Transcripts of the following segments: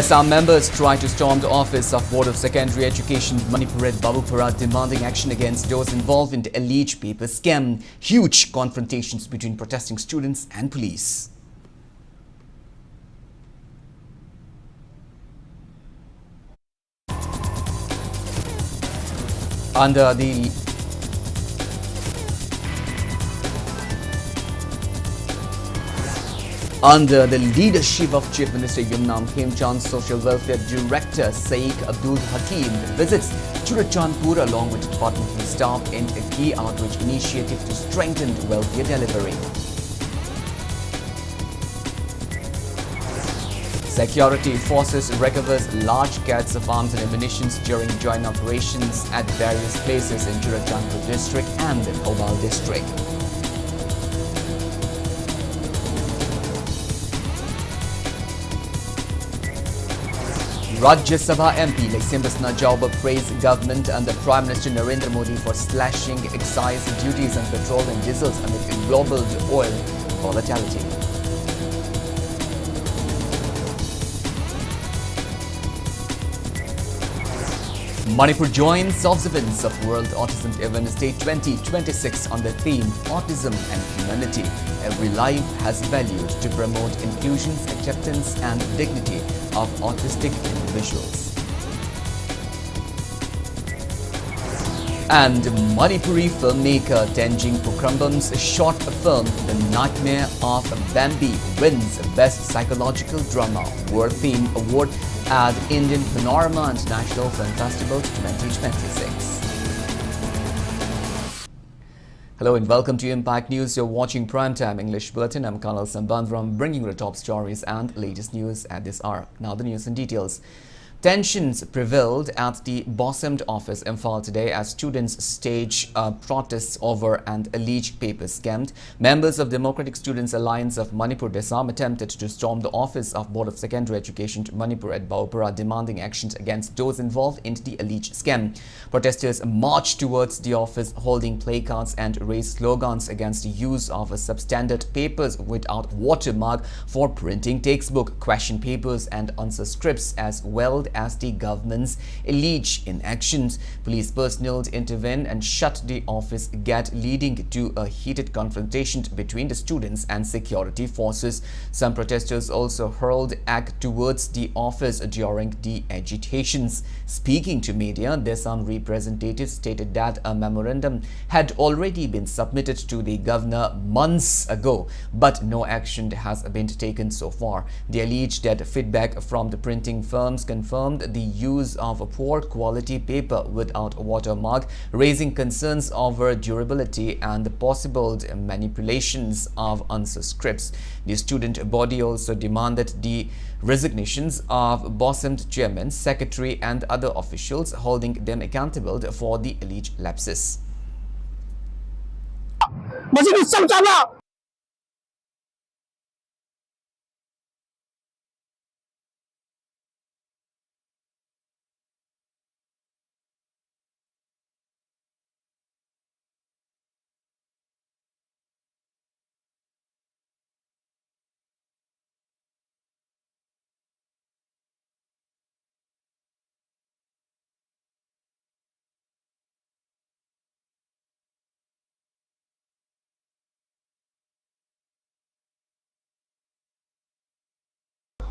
Assam members try to storm the office of Board of Secondary Education Manipur at Babupara, demanding action against those involved in the alleged paper scam. Huge confrontations between protesting students and police. Under the leadership of Chief Minister Yumnam Khemchand's Social Welfare Director Sheikh Abdul Hakim visits Churachandpur along with departmental staff in a key outreach initiative to strengthen welfare delivery. Security forces recovers large carts of arms and ammunition during joint operations at various places in Churachandpur district and the Bhopal district. Rajya Sabha MP Leksembasna Jauba praised government under Prime Minister Narendra Modi for slashing excise duties on petrol and diesels amid global oil volatility. Manipur joins observance of World Autism Awareness Day 2026 on the theme Autism and Humanity. Every life has value to promote inclusion, acceptance and dignity of autistic individuals. And Manipuri filmmaker Tenjing Pukhrambam's short film The Nightmare of Bambi wins Best Psychological Drama World Theme Award at Indian Panorama International Film Festival 2026. Hello and welcome to Impact News. You're watching Primetime English Bulletin. I'm KANEL SHAMBANDURAM, bringing you the top stories and latest news at this hour. Now the news in details. Tensions prevailed at the Bosmed office Imphal today as students staged protests over an alleged paper scam. Members of Democratic Students Alliance of Manipur Assam attempted to storm the office of Board of Secondary Education Manipur at Babupara, demanding actions against those involved in the alleged scam. Protesters marched towards the office holding placards and raised slogans against the use of substandard papers without watermark for printing textbook, question papers and answer scripts, as well as the government's alleged inactions. Police personnel intervened and shut the office gate, leading to a heated confrontation between the students and security forces. Some protesters also hurled egg towards the office during the agitations. Speaking to media, the Assam representative stated that a memorandum had already been submitted to the governor months ago, but no action has been taken so far. They alleged that feedback from the printing firms confirmed the use of a poor quality paper without watermark, raising concerns over durability and the possible manipulations of answer scripts. The student body also demanded the resignations of Bosmed chairman, secretary and other officials, holding them accountable for the alleged lapses.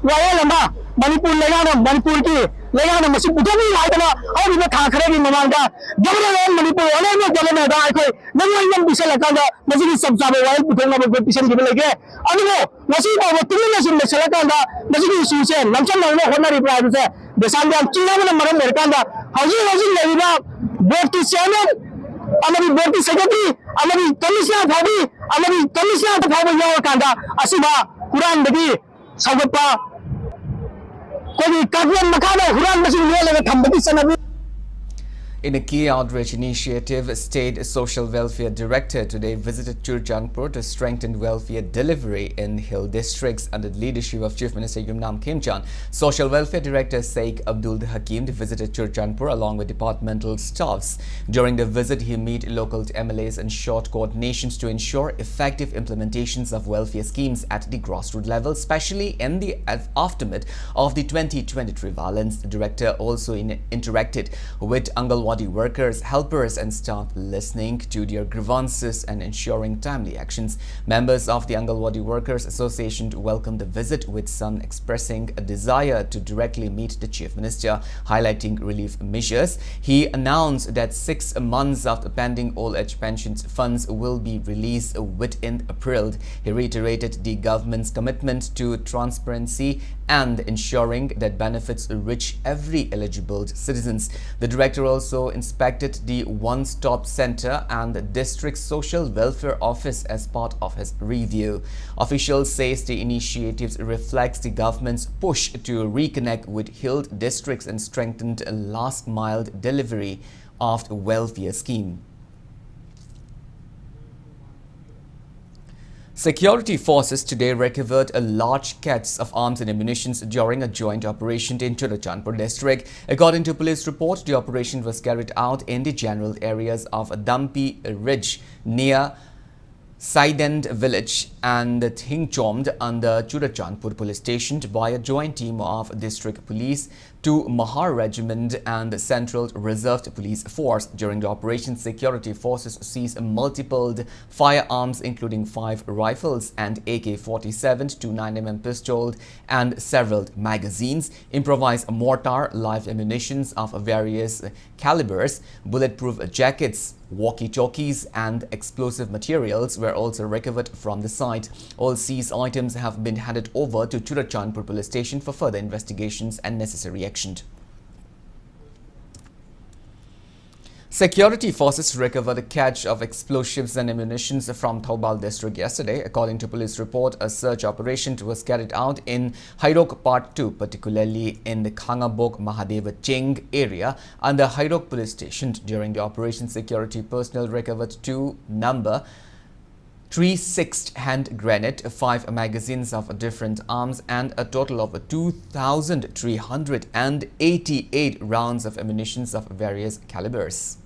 Manipur Manipur ki masi budami laigana aw biba thakare ki mamanga government Manipur ole government da ko nangayam bisala kanda masi sabsabe wai puthonga bo petition gibe lege anugo masi ba tumina sin mesala kanda masi issue se namcham na honari private se desambam china na maram merkanda haji leiba board ki chairman amari board ki secretary amari commissioner thabi yawa kanda asiba quran dagi sagapa In a key outreach initiative, State Social Welfare Director today visited Churachandpur to strengthen welfare delivery in hill districts under the leadership of Chief Minister Yumnam Khemchand. Social Welfare Director Sheikh Abdul Hakim visited Churachandpur along with departmental staffs. During the visit, he met local MLAs and sought coordinations to ensure effective implementations of welfare schemes at the grassroots level, especially in the aftermath of the 2023 violence. The director also interacted with Angalwadi workers, helpers and staff, listening to their grievances and ensuring timely actions. Members of the Angalwadi Workers Association welcomed the visit, with some expressing a desire to directly meet the Chief Minister, highlighting relief measures. He announced that 6 months after pending old age pensions funds will be released within April. He reiterated the government's commitment to transparency and ensuring that benefits reach every eligible citizens. The director also inspected the one-stop center and the district social welfare office as part of his review. Officials say the initiatives reflects the government's push to reconnect with hill districts and strengthened last-mile delivery of the welfare scheme. Security forces today recovered a large cache of arms and ammunition during a joint operation in Churachandpur district. According to police report, the operation was carried out in the general areas of Dampi Ridge near Saidend village and Thingchomd under Churachandpur police station by a joint team of district police, 2 Mahar Regiment and Central Reserved Police Force. During the operation, security forces seized multiple firearms including 5 rifles and AK-47, 2 9mm pistols and several magazines, improvised mortar, live ammunition of various calibers, bulletproof jackets, walkie-talkies and explosive materials were also recovered from the site. All seized items have been handed over to Churachandpur police station for further investigations and necessary action. Security forces recovered a cache of explosives and ammunition from Thoubal district yesterday. According to police report, a search operation was carried out in Hairok Part 2, particularly in the Khangabok Mahadeva Cheng area under Hairok police station. During the operation, security personnel recovered 2 number 3/6 hand grenade, 5 magazines of different arms and a total of 2,388 rounds of ammunition of various calibers.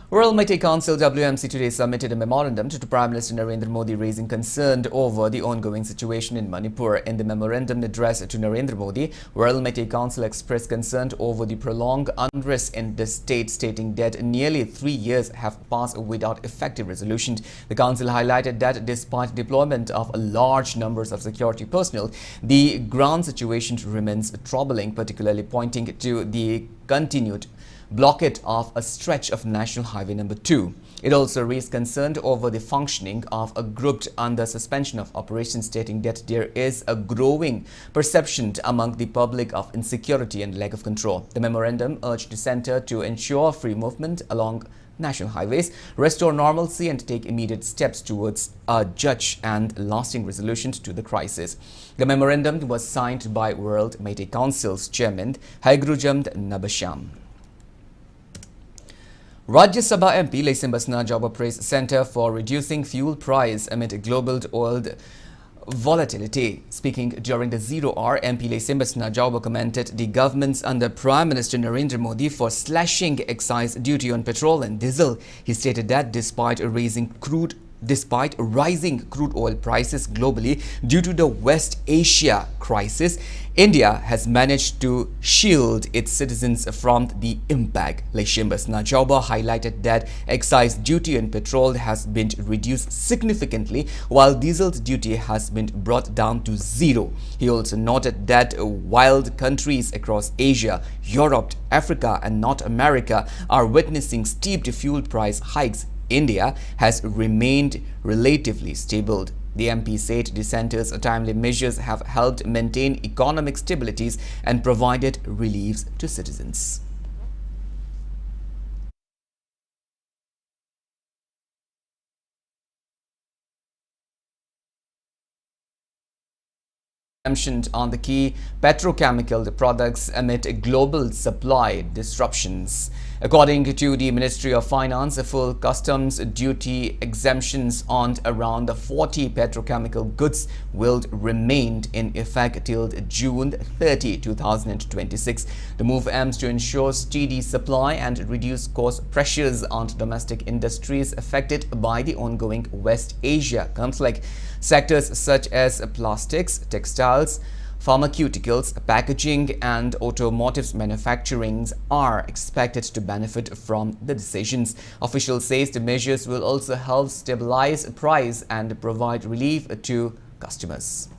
World Meteor Council WMC today submitted a memorandum to Prime Minister Narendra Modi raising concern over the ongoing situation in Manipur. In the memorandum addressed to Narendra Modi, World Meteor Council expressed concern over the prolonged unrest in the state, stating that nearly 3 years have passed without effective resolution. The council highlighted that despite deployment of large numbers of security personnel, the ground situation remains troubling, particularly pointing to the continued blockade of a stretch of National Highway number 2. It also raised concern over the functioning of a group under suspension of operations, stating that there is a growing perception among the public of insecurity and lack of control. The memorandum urged the centre to ensure free movement along national highways, restore normalcy and take immediate steps towards a just and lasting resolution to the crisis. The memorandum was signed by World Meteor Council's chairman Haigrujamd Nabasham. Rajya Sabha MP Lesimbasna Jawba praised Centre for reducing fuel price amid global oil volatility. Speaking during the Zero Hour, MP Lesimbasna Jawba commented the governments under Prime Minister Narendra Modi for slashing excise duty on petrol and diesel. He stated that despite rising crude oil prices globally due to the West Asia crisis, India has managed to shield its citizens from the impact. Lesimbasna Jawba highlighted that excise duty on petrol has been reduced significantly while diesel duty has been brought down to 0. He also noted that while countries across Asia, Europe, Africa and North America are witnessing steep fuel price hikes, India has remained relatively stable. The MP said the centre's timely measures have helped maintain economic stability and provided reliefs to citizens. exemptions on the key petrochemical products amid global supply disruptions. According to the Ministry of Finance, a full customs duty exemptions on around 40 petrochemical goods will remain in effect till June 30, 2026. The move aims to ensure steady supply and reduce cost pressures on domestic industries affected by the ongoing West Asia conflict. Sectors such as plastics, textiles, pharmaceuticals, packaging and automotive manufacturing are expected to benefit from the decisions. Officials say the measures will also help stabilize price and provide relief to customers.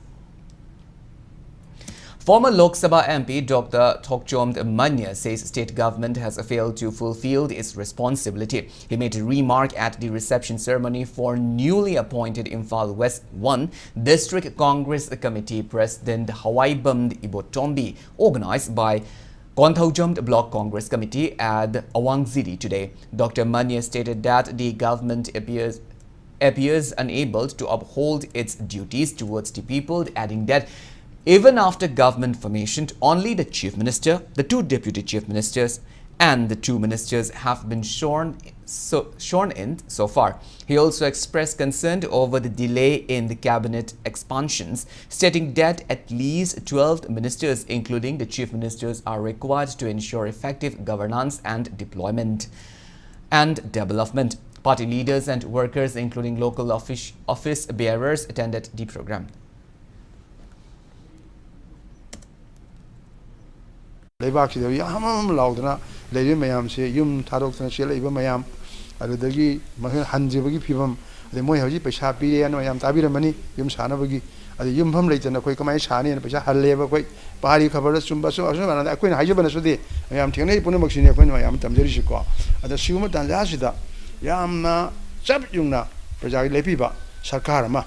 Former Lok Sabha MP Dr. Thokchom Manya says state government has failed to fulfill its responsibility. He made a remark at the reception ceremony for newly appointed Imphal West 1 District Congress Committee President Hawaibam Ibotombi, organized by Konthaujam Block Congress Committee at Awangziri today. Dr. Manya stated that the government appears unable to uphold its duties towards the people, adding that even after government formation, only the Chief Minister, the two Deputy Chief Ministers and the two Ministers have been sworn in so far. He also expressed concern over the delay in the cabinet expansions, stating that at least 12 ministers, including the Chief Ministers, are required to ensure effective governance and deployment and development. Party leaders and workers, including local office bearers, attended the program. Leibakida yamam laudana leire mayam se yum tharokna chela iba mayam adudagi mahan hanjibagi phibam ade moi hoji paisa pire an mayam tabiramani yum sanabagi ade yum pham leitana koi kamai sani paisa halleba koi pari khabar sumba so asu mana akoi haijabana sudi mayam thengnei punamak sini akoi mayam tamjari siko ada siuma tanja sida yamna chap yungna prajagi lepiba sarkar ma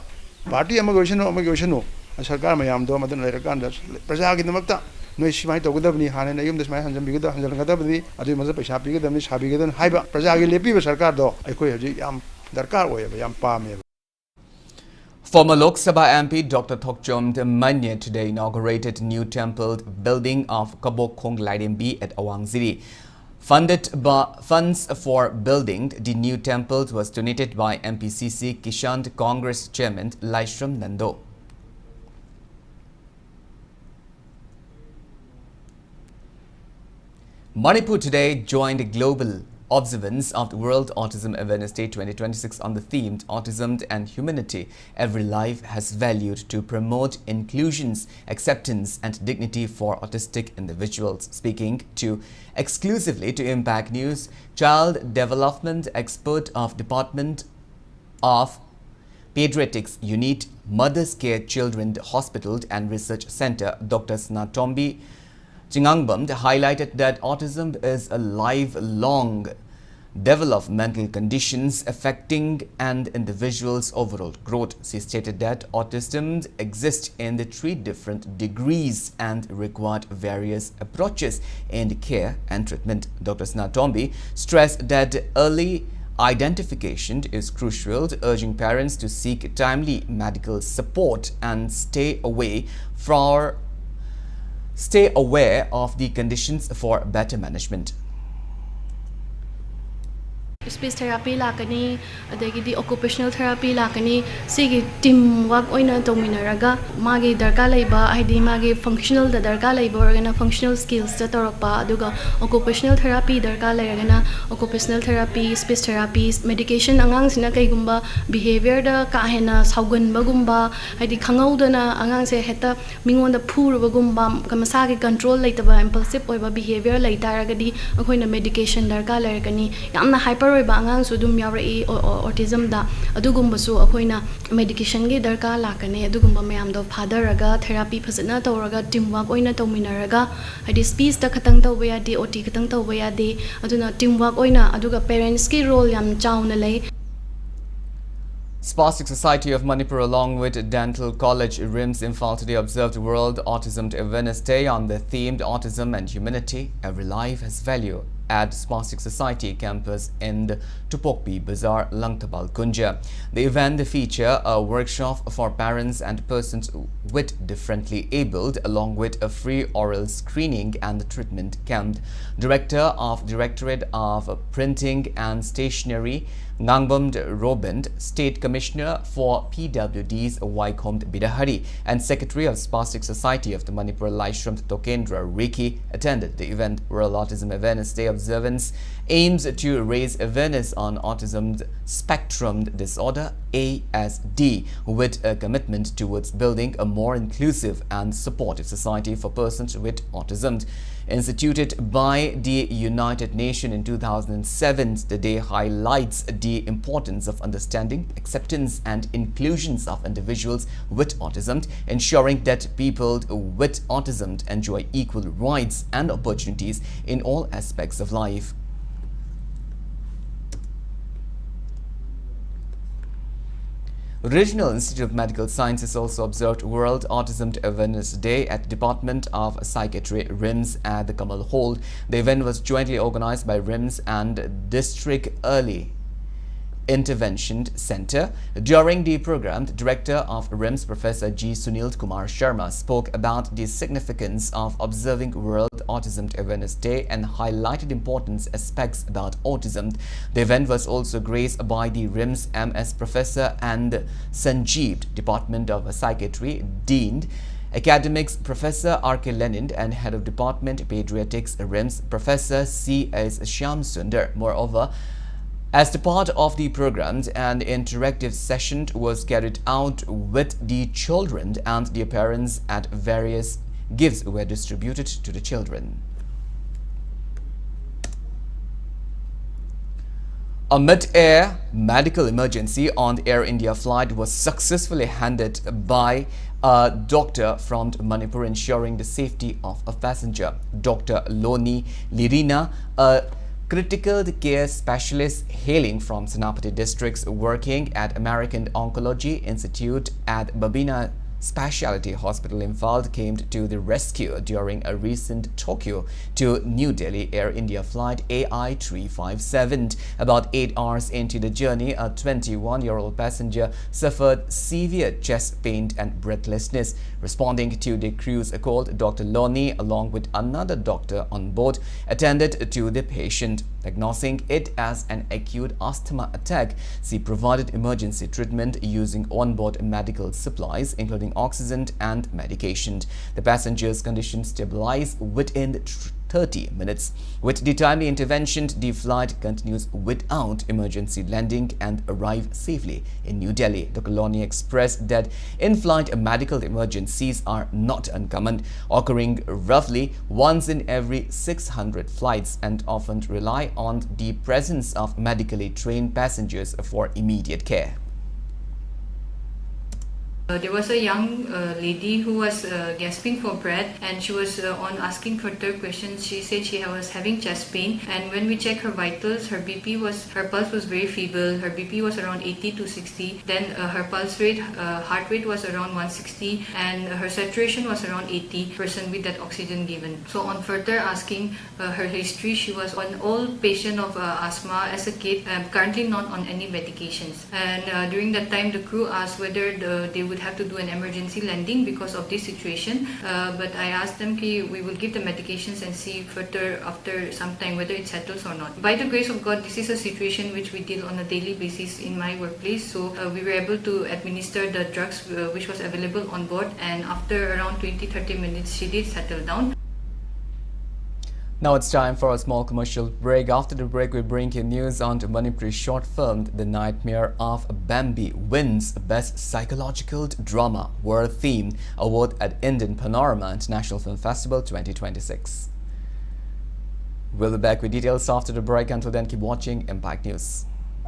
party amagosino sarkar mayam do madan lerakanda prajagi namakta noi simai togudabni hane yum desmai hanjam bigada hanjalgadabni adu maza paisa bigadabni sabigadan haiba prajagi lepiba sarkar do aikoi hoji yam darkar oyeba yam pame. Former Lok Sabha MP Dr. Thokchom Manya today inaugurated new temple building of Kabok Khong Laidembi at Awangziri. Funds for building the new temple was donated by MPCC Kishan Congress Chairman Laishram Nando. Manipur today joined a global observance of the World Autism Awareness Day 2026 on the theme Autism and Humanity. Every life has value to promote inclusions, acceptance and dignity for autistic individuals. Speaking exclusively to Impact News, Child Development Expert of Department of Pediatrics Unit, Mother's Care Children Hospital and Research Center, Dr. Snatombi Chingangbam highlighted that autism is a lifelong developmental conditions affecting an individual's overall growth. She stated that autism exists in the 3 different degrees and required various approaches in care and treatment. Dr. Snatombi stressed that early identification is crucial, urging parents to seek timely medical support and stay aware of the conditions for better management. Speech therapy lakani adagidi occupational therapy lakani sigi team work oina dominaraga magi darka laiba haidi magi functional da darka laiba organa functional skills da torokpa aduga occupational therapy darka lairagana occupational therapy speech therapy medication angang sina kaigumba behavior da kahena sauganba gumba haidi khangaudana angang se heta mingonda phuruba gumba kamasagi control laitaba impulsive oiba behavior laitaragadi akoina medication darka lairagani yamna hyper autism da adugumbasu akoina medication ge darka lakane adugumba mayam do phadaraga therapy phasana tawraga teamwork oina tawminaraga hadi speech ta khatang tawya de ot khatang tawya de aduna teamwork oina aduga parents ki role yam chauna lay. Spastic Society of Manipur along with Dental College RIMS Imphal today observed World Autism Awareness Day on the theme Autism and Humanity. Every life has value. at Spastic Society campus in Tupokpi Bazaar, Langtabal, Kunja. The event features a workshop for parents and persons with differently abled, along with a free oral screening and treatment camp. Director of Directorate of Printing and Stationery, Ngangbam Robin, State Commissioner for PWD's Waikomd Bidahari, and Secretary of Spastic Society of the Manipur Laishram Tokendra Riki attended the event. World Autism Awareness Day observance aims to raise awareness on autism spectrum disorder (ASD) with a commitment towards building a more inclusive and supportive society for persons with autism. Instituted by the United Nations in 2007, the day highlights the importance of understanding, acceptance and inclusion of individuals with autism, ensuring that people with autism enjoy equal rights and opportunities in all aspects of life. Regional Institute of Medical Sciences also observed World Autism Awareness Day at Department of Psychiatry, RIMS, at the Kamal Hall. The event was jointly organized by RIMS and District Early Intervention Center. During the program, the Director of RIMS, Professor G. Sunil Kumar Sharma, spoke about the significance of observing World Autism Awareness Day and highlighted important aspects about autism. The event was also graced by the RIMS MS Professor and Sanjeev, Department of Psychiatry, Dean Academics Professor R.K. Lenin, and Head of Department Pediatrics, RIMS, Professor C.S. Shyamsundar. Moreover, as the part of the program, an interactive session was carried out with the children and their parents, and various gifts were distributed to the children. A mid-air medical emergency on the Air India flight was successfully handled by a doctor from Manipur, ensuring the safety of a passenger. Dr. Loni Lirina, a critical care specialist hailing from Senapati districts, working at American Oncology Institute at Babina Specialty Hospital, Imphal, came to the rescue during a recent Tokyo to New Delhi Air India flight AI 357. About 8 hours into the journey, a 21-year-old passenger suffered severe chest pain and breathlessness. Responding to the crew's call, Dr. Loni, along with another doctor on board, attended to the patient. Diagnosing it as an acute asthma attack, she provided emergency treatment using onboard medical supplies, including oxygen and medication. The passenger's condition stabilized within 30 minutes. With the timely intervention, the flight continues without emergency landing and arrived safely in New Delhi. Dr. Loni expressed that in-flight medical emergencies are not uncommon, occurring roughly once in every 600 flights, and often rely on the presence of medically trained passengers for immediate care. There was a young lady who was gasping for breath, and she was on asking for third questions. She said she was having chest pain, and when we checked her vitals, her pulse was very feeble. Her BP was around 80 to 60. Then her pulse rate, heart rate was around 160, and her saturation was around 80% with that oxygen given. So on further asking her history, she was on all patient of asthma as a kid, currently not on any medications. And during that time, the crew asked whether they would have to do an emergency landing because of this situation, but I asked them, we will give the medications and see further after some time whether it settles or not. By the grace of God, this is a situation which we deal on a daily basis in my workplace, so we were able to administer the drugs which was available on board, and after around 20-30 minutes she did settle down. Now it's time for a small commercial break. After the break, we bring you news on Manipur short film The Nightmare of Bambi wins Best Psychological Drama World Theme Award at Indian Panorama International Film Festival 2026. We'll be back with details after the break. Until then, keep watching Impact News.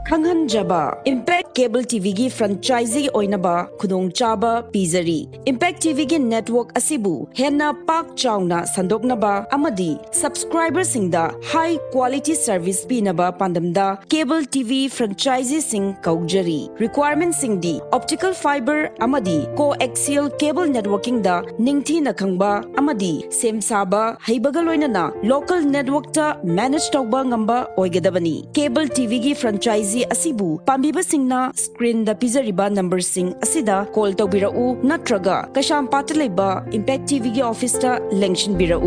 Khanghan Jaba Impact cable TV gi franchisee oinaba khudong chaba pizari. Impact TV gi network asibu henna pak chauna sandoknaba amadi subscriber singda high quality service pinaba pandamda cable TV franchisee sing kaujari. Requirement singdi optical fiber amadi coaxial cable networking da ningthi na khangba amadi semsaba haibagaloinana local network ta manage tawba ngamba oigedabani. Cable TV gi franchisee asibu pambiba singna screen da pizariba number sing asida call tawbirau natraga kasham patleba Impact TV gi office ta lengshin birau.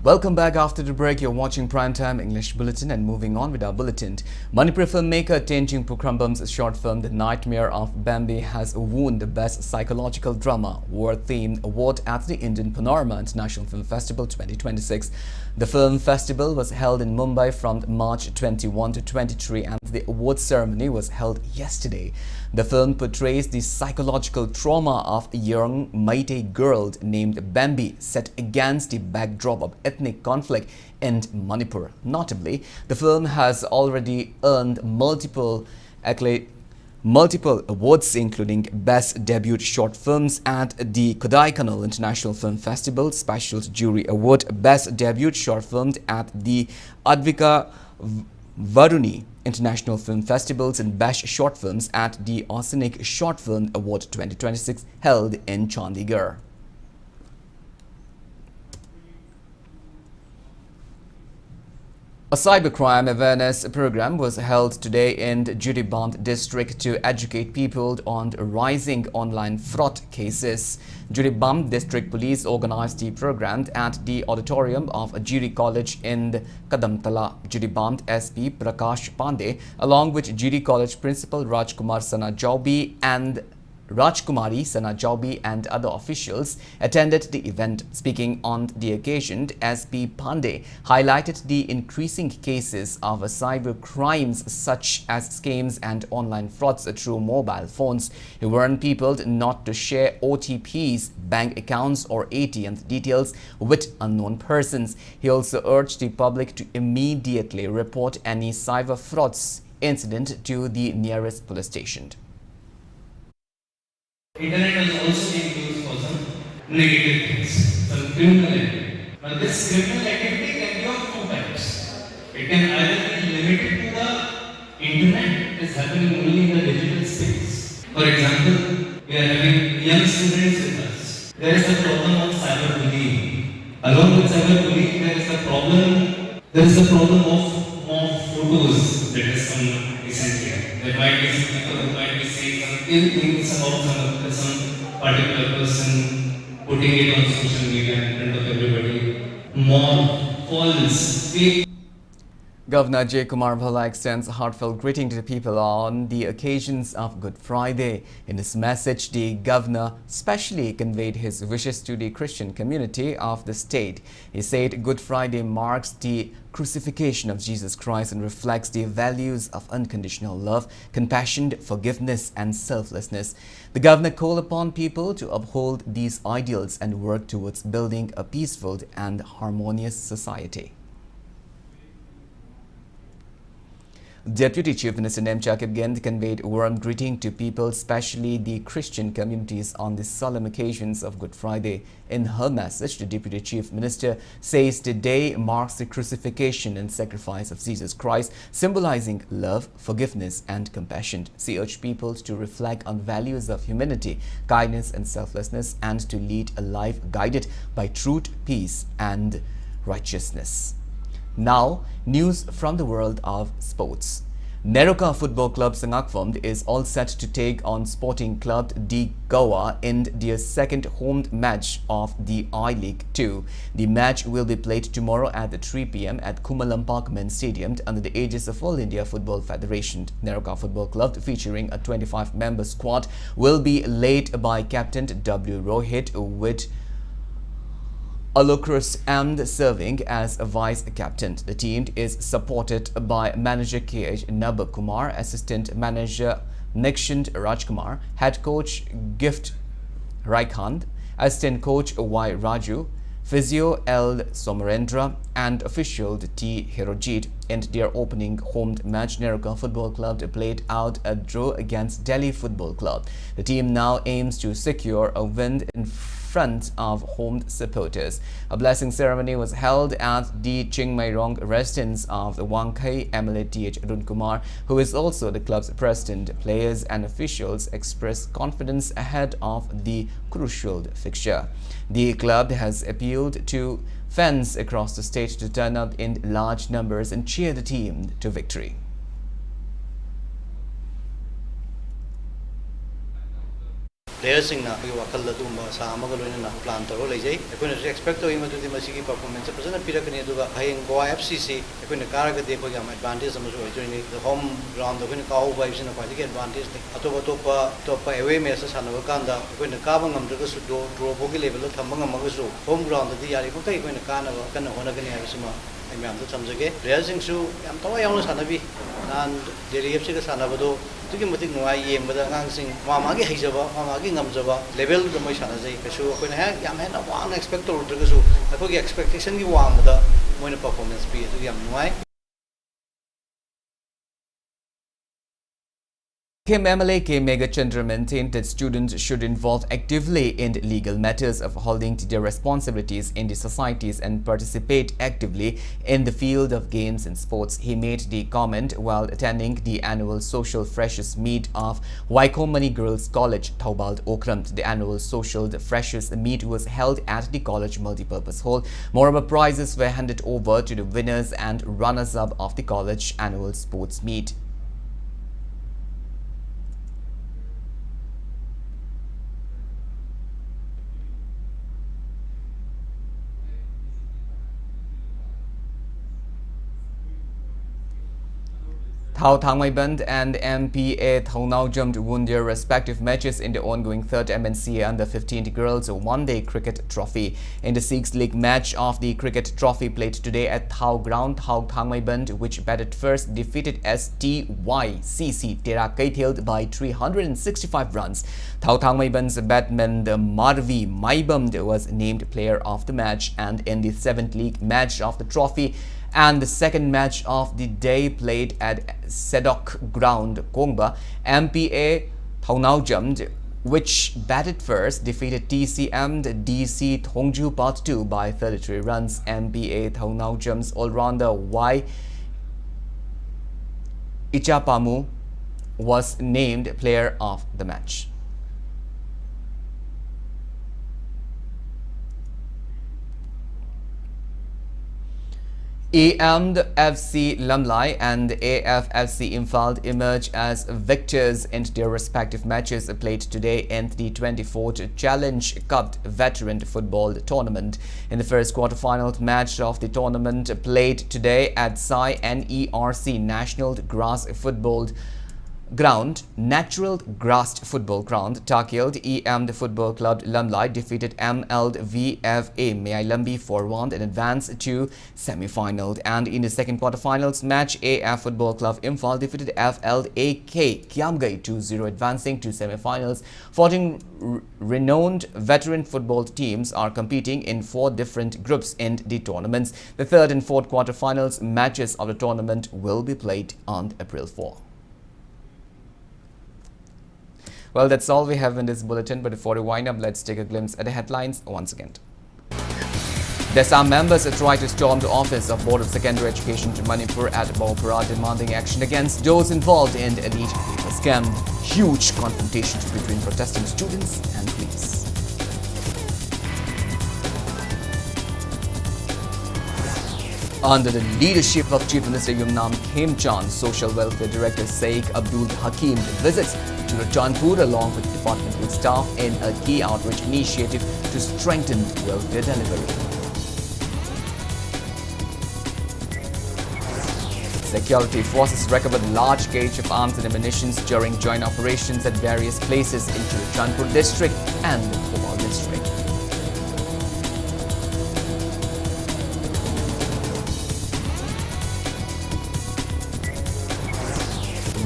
Welcome back after the break. You're watching Primetime English Bulletin and moving on with our bulletin. Manipur filmmaker Tenjing Pukrambam's short film The Nightmare of Bambi has won the Best Psychological Drama War-themed award at the Indian Panorama International Film Festival 2026. The film festival was held in Mumbai from March 21 to 23 and the award ceremony was held yesterday. The film portrays the psychological trauma of a young Meitei girl named Bambi set against the backdrop of ethnic conflict in Manipur. Notably, the film has already earned multiple awards including Best Debut Short Films at the KANEL International Film Festival, Special Jury Award, Best Debut Short Films at the Advika Varuni International Film Festivals and Best Short Films at the Oceanic Short Film Award 2026 held in Chandigarh. A cybercrime awareness program was held today in Juriband district to educate people on rising online fraud cases. Juriband district police organized the program at the auditorium of Jiri College in Kadamtala. Juriband SP Prakash Pandey along with Jiri College principal Rajkumar Sana Jaubi and Rajkumari Sana Jaubi and other officials attended the event. Speaking on the occasion, SP Pandey highlighted the increasing cases of cyber crimes such as scams and online frauds through mobile phones. He warned people not to share OTPs, bank accounts or ATM details with unknown persons. He also urged the public to immediately report any cyber frauds incident to the nearest police station. Internet is also being used for some negative things, some criminal activity. Now this criminal activity can be of two types. It can either be limited to the internet, it is happening only in the digital space. For example, we are having young students with us. There is the problem of cyberbullying. Along with cyberbullying, there is the problem of photos that has come recently. There might be some people who might be saying some ill things about some particular person, putting it on social media in front of everybody. More false, fake. Governor J. Kumar Bhalla extends a heartfelt greeting to the people on the occasions of Good Friday. In his message, the governor specially conveyed his wishes to the Christian community of the state. He said Good Friday marks the crucifixion of Jesus Christ and reflects the values of unconditional love, compassion, forgiveness and selflessness. The governor called upon people to uphold these ideals and work towards building a peaceful and harmonious society. Deputy Chief Minister Nemchak again conveyed a warm greeting to people, especially the Christian communities, on the solemn occasions of Good Friday. In her message, the Deputy Chief Minister says the day marks the crucifixion and sacrifice of Jesus Christ, symbolizing love, forgiveness and compassion. She urged people to reflect on values of humanity, kindness and selflessness and to lead a life guided by truth, peace and righteousness. Now, news from the world of sports. Neroka Football Club Sangakphom is all set to take on Sporting Club D Goa in their second home match of the I-League 2. The match will be played tomorrow at 3 p.m. at Kumalampak Men's Stadium under the aegis of All India Football Federation. Neroka Football Club, featuring a 25-member squad, will be led by Captain W. Rohit with Alokros and serving as a vice-captain. The team is supported by manager K.H. Nabak Kumar, assistant manager Nikshant Rajkumar, head coach Gift Raikand, assistant coach Y. Raju, physio L. Somarendra and official T. Hirojit. In their opening home match, Neraka Football Club played out a draw against Delhi Football Club. The team now aims to secure a win in front of home supporters. A blessing ceremony was held at the Chingmairong residence of the Wangkai MLA Th. Arun Kumar, who is also the club's president. Players and officials expressed confidence ahead of the crucial fixture. The club has appealed to fans across the state to turn up in large numbers and cheer the team to victory. Players in wakal plan to expect to performance Goa FCC advantage the home ground advantage away messes home ground level expectation performance MLA Mega Chandra maintained that students should involve actively in legal matters of holding to their responsibilities in the societies and participate actively in the field of games and sports. He made the comment while attending the annual Social Freshers Meet of Waikomani Girls College, Taubald Okram. The annual Social Freshers Meet was held at the college multipurpose hall. Moreover, prizes were handed over to the winners and runners-up of the college annual sports meet. Thao Thangmaiband and MPA Thaunaujam won their respective matches in the ongoing third MNCA Under-15 Girls One-Day Cricket Trophy. In the 6th league match of the Cricket Trophy played today at Thao Ground, Thao Thangmaiband, which batted first, defeated STYCC Tera Kaithild by 365 runs. Thao Thangmaiband's batsman Marvi Maibam was named player of the match, and in the 7th league match of the trophy and the second match of the day played at Sedok Ground, Kongba, MPA Thaunaujam, which batted first, defeated TCM DC Thongju Part 2 by 33 runs. MPA Thaunaujam's all-rounder Y. Ichapamu was named player of the match. FC Lamlai and AFFC Imphal emerge as victors in their respective matches played today in the 24th Challenge Cup Veteran Football Tournament. In the first quarter-final match of the tournament played today at Sai NERC National Grass Football Ground, Natural Grassed Football Ground, Takil, the Football Club Lamlai defeated MLVFA Lambi 4-1 and advanced to semi-final. And in the second quarter-finals match, AF Football Club Imphal defeated FLAK Kiamgai 2-0, advancing to semi-finals. 14 renowned veteran football teams are competing in 4 different groups in the tournaments. The third and fourth quarter-finals matches of the tournament will be played on April 4. Well, that's all we have in this bulletin, but before we wind up, let's take a glimpse at the headlines once again. The Assam members tried to storm the office of Board of Secondary Education to Manipur at Bawpura, demanding action against those involved in the NEET paper scam. Huge confrontations between protesting students and police. Under the leadership of Chief Minister Yumnam Khemchand, Social Welfare Director Sheikh Abdul Hakim visits to Rajasthan along with departmental staff in a key outreach initiative to strengthen welfare delivery. Security forces recovered large gauge of arms and ammunition during joint operations at various places in Rajasthan district and Bhopal district.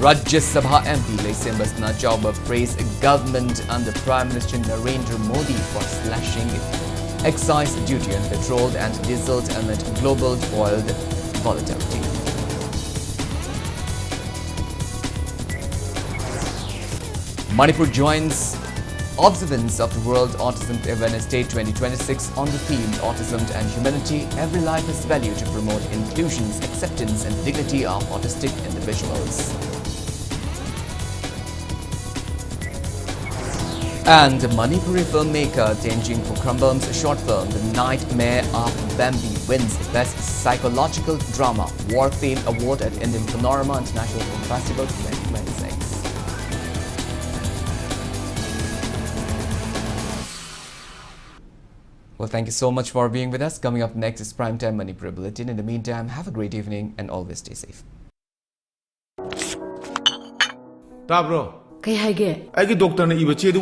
Rajya Sabha MP Lay Nachauba praised government under Prime Minister Narendra Modi for slashing excise duty on petrol and diesel amid global oil volatility. Manipur joins observance of the World Autism Awareness Day 2026 on the theme Autism and Humanity. Every life is valued to promote inclusion, acceptance and dignity of autistic individuals. And Manipuri filmmaker Tenjing Pukramban's short film The Nightmare of Bambi wins Best Psychological Drama War Theme Award at Indian Panorama International Film Festival 2026. Well, thank you so much for being with us. Coming up next is Primetime Manipur Bulletin. In the meantime, have a great evening and always stay safe. Tabro. Kay hage. Ay ki doctor na iba chedu